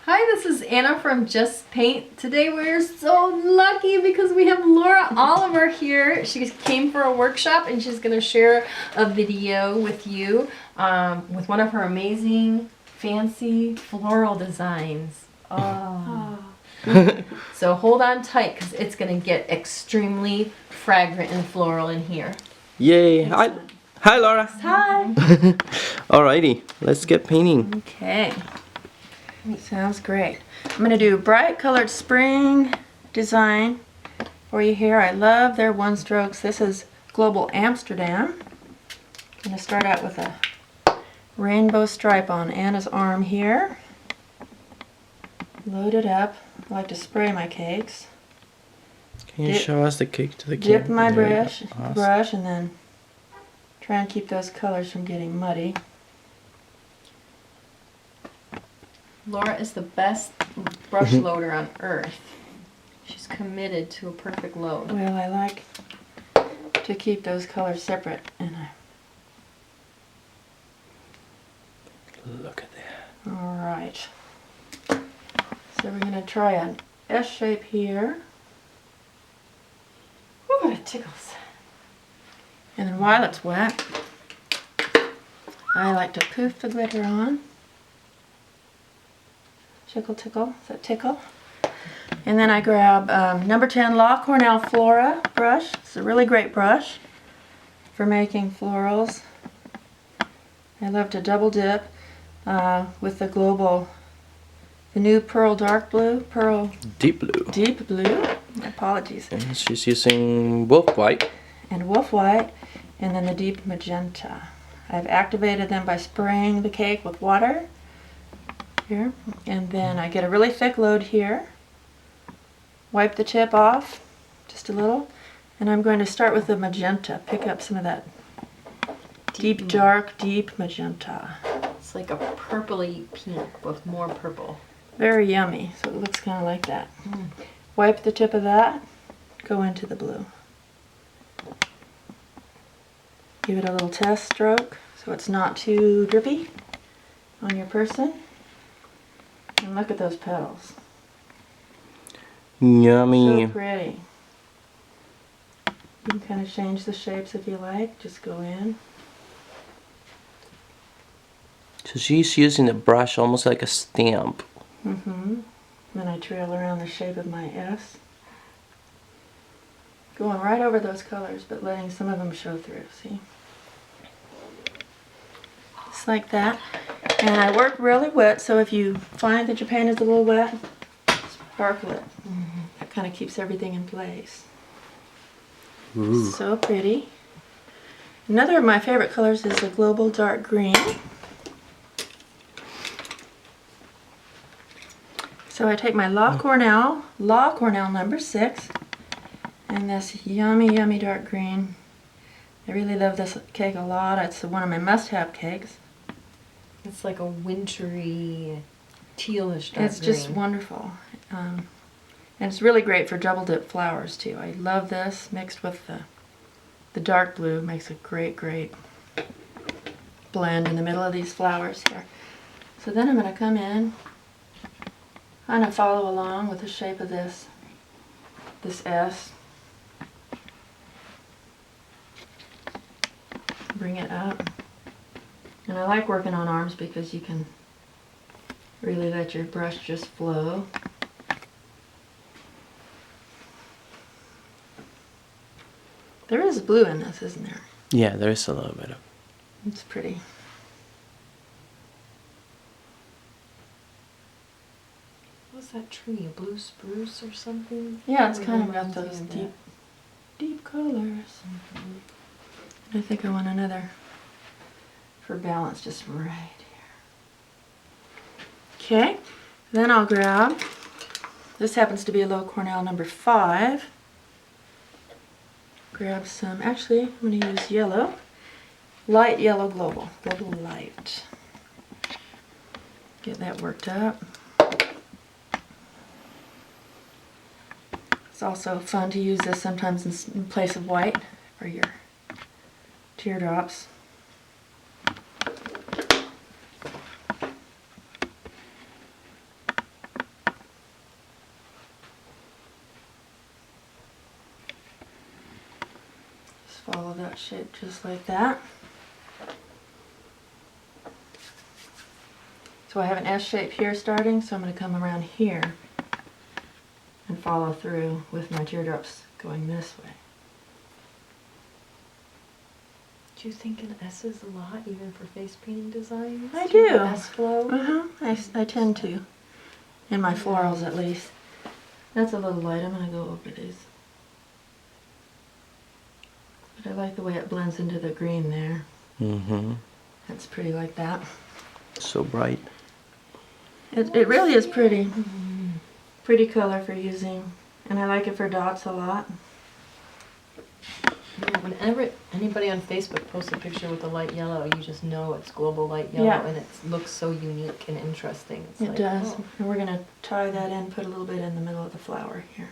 Hi, this is Anna from JestPaint. Today we're so lucky because we have Laura Oliver here. She came for a workshop and she's going to share a video with you with one of her amazing fancy floral designs. Oh. So hold on tight because it's going to get extremely fragrant and floral in here. Yay! Hi Laura! Hi! Alrighty, let's get painting. Okay. Sounds great. I'm going to do bright colored spring design for you here. I love their one strokes. This is Global Amsterdam. I'm going to start out with a rainbow stripe on Anna's arm here. Load it up. I like to spray my cakes. Can you show us the cake to the camera? Dip my brush and then try and keep those colors from getting muddy. Laura is the best brush loader on earth. She's committed to a perfect load. Well, I like to keep those colors separate. And look at that. Alright. So we're going to try an S shape here. Ooh, it tickles. And then while it's wet, I like to poof the glitter on. Tickle, tickle. Is that tickle? And then I grab number 10 La Cornell Flora brush. It's a really great brush for making florals. I love to double dip with the new Pearl Dark Blue, Pearl Deep Blue. Deep Blue. Apologies. And she's using Wolf White. And Wolf White, and then the Deep Magenta. I've activated them by spraying the cake with water. Here, and then I get a really thick load here, wipe the tip off just a little, and I'm going to start with the magenta, pick up some of that deep dark magenta. It's like a purpley pink with more purple. Very yummy, so it looks kind of like that. Wipe the tip of that, go into the blue. Give it a little test stroke so it's not too drippy on your person. And look at those petals. Yummy. So pretty. You can kind of change the shapes if you like. Just go in. So she's using the brush almost like a stamp. Then I trail around the shape of my S. Going right over those colors, but letting some of them show through, see? Just like that. And I work really wet, so if you find that your paint is a little wet, sparkle it. That kind of keeps everything in place. Ooh. So pretty. Another of my favorite colors is the Global Dark Green. So I take my La Cornell number 6, and this yummy dark green. I really love this cake a lot. It's one of my must-have cakes. It's like a wintry, tealish dark It's just green. wonderful. And it's really great for double dip flowers too. I love this mixed with the dark blue. Makes a great blend in the middle of these flowers here. So then I'm going to come in, kind of follow along with the shape of this S. Bring it up. And I like working on arms because you can really let your brush just flow. There is blue in this, isn't there? Yeah, there is a little bit of. It's pretty. What's that tree? A blue spruce or something? Yeah, it's kind of got those deep colors. I think I want another for balance just right here. Okay, then I'll grab, this happens to be a La Cornell number 5. Grab some, actually I'm going to use yellow, light yellow global light. Get that worked up. It's also fun to use this sometimes in place of white for your teardrops. follow that shape just like that. So I have an S shape here starting, so I'm going to come around here and follow through with my teardrops going this way. Do you think an S is a lot, even for face painting designs? I Do you do. have S flow? I tend to. In my florals at least. That's a little light. I'm going to go over these. But I like the way it blends into the green there. Mm-hmm. That's pretty like that. So bright. It really is pretty. Pretty color for using. And I like it for dots a lot. Yeah, whenever anybody on Facebook posts a picture with a light yellow, you just know it's global light yellow, Yeah. and it looks so unique and interesting. It's It like, does. oh. And we're going to tie that in, put a little bit in the middle of the flower here.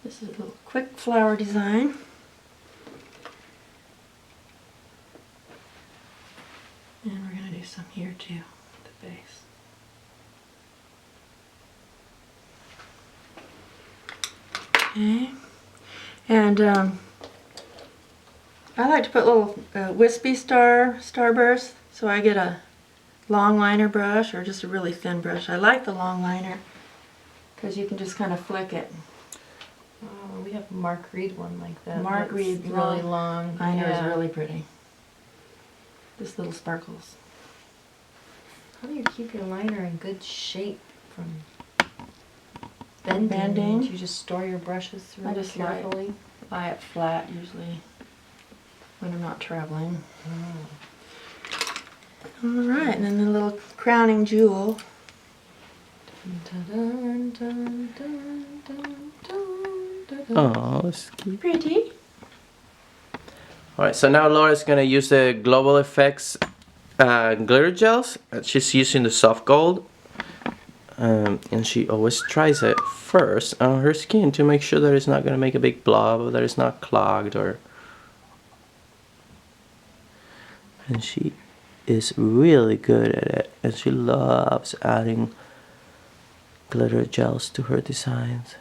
This is a little quick flower design. And we're going to do some here too, at the base. Okay. And I like to put little wispy starbursts, so I get a long liner brush or just a really thin brush. I like the long liner because you can just kind of flick it. Oh, we have a Mark Reed one like that. Mark That's Reed really long. Liner Yeah. is really pretty. Just little sparkles. How do you keep your liner in good shape from bending? Bending? Do you just store your brushes really just carefully? Lie it flat usually when I'm not traveling. Alright, and then the little crowning jewel. Dun, dun, dun, dun, dun, dun, dun. Oh, that's cute. Pretty. Alright, so now Laura's gonna use the Global Effects glitter gels. She's using the soft gold. And she always tries it first on her skin to make sure that it's not gonna make a big blob, or that it's not clogged, or... And she is really good at it, and she loves adding glitter gels to her designs.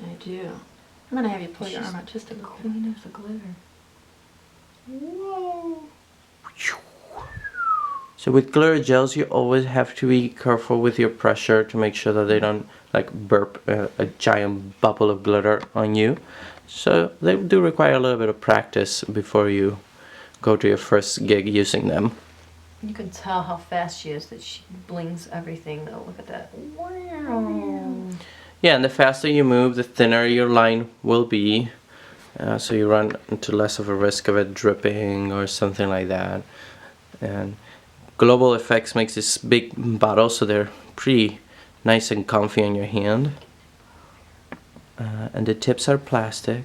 I do. I'm going to have you pull your arm out just a little bit. Queen of the glitter. Whoa! So with glitter gels, you always have to be careful with your pressure to make sure that they don't like burp a giant bubble of glitter on you. So they do require a little bit of practice before you go to your first gig using them. You can tell how fast she is, that she blings everything though. Look at that. Wow. Yeah, and the faster you move, the thinner your line will be. So you run into less of a risk of it dripping or something like that. And Global Effects makes this big bottle, so they're pretty nice and comfy on your hand. And the tips are plastic.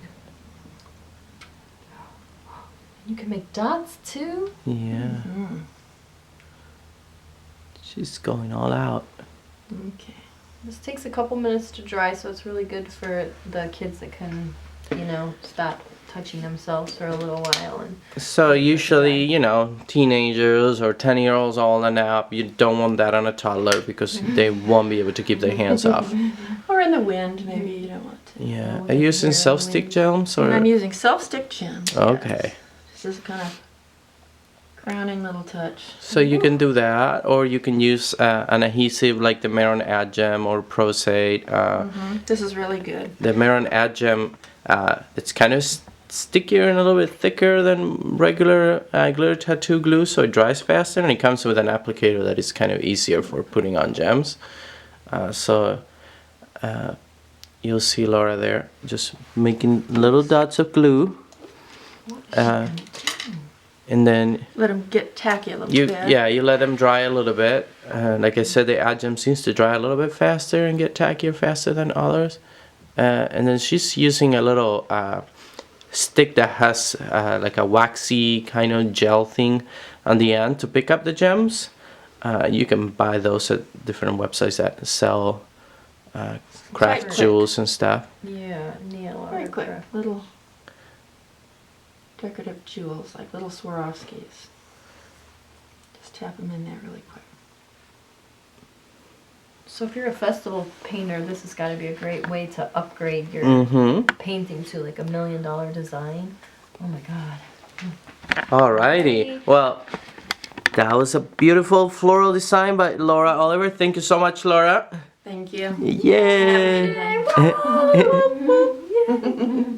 You can make dots too? Yeah. She's going all out. Okay. This takes a couple minutes to dry, so it's really good for the kids that can, you know, stop touching themselves for a little while. And So usually, you know, teenagers or 10-year-olds all on a nap, you don't want that on a toddler because they won't be able to keep their hands off. Or in the wind, maybe you don't want to. Yeah. with Are you the using hair self-stick wind. gems And I'm or? using self-stick gems. Okay. This is kind of crowning little touch. So you can do that, or you can use an adhesive like the Maron Ad Gem or Prosate. This is really good. The Maron Ad Gem, it's kind of stickier and a little bit thicker than regular glitter tattoo glue, so it dries faster, and it comes with an applicator that is kind of easier for putting on gems. You'll see Laura there just making little dots of glue. And then Let them get tacky a little you bit. you let them dry a little bit. Like I said, the Ad Gem seems to dry a little bit faster and get tackier faster than others. And then she's using a little stick that has like a waxy kind of gel thing on the end to pick up the gems. You can buy those at different websites that sell craft quick. jewels and stuff. yeah, nail Very art. quick. Little decorative jewels, like little Swarovskis. Just tap them in there really quick. So if you're a festival painter, this has got to be a great way to upgrade your painting to like $1 million design. Oh my God. Alrighty. Well, that was a beautiful floral design by Laura Oliver. Thank you so much, Laura. Thank you. Yay! Yay.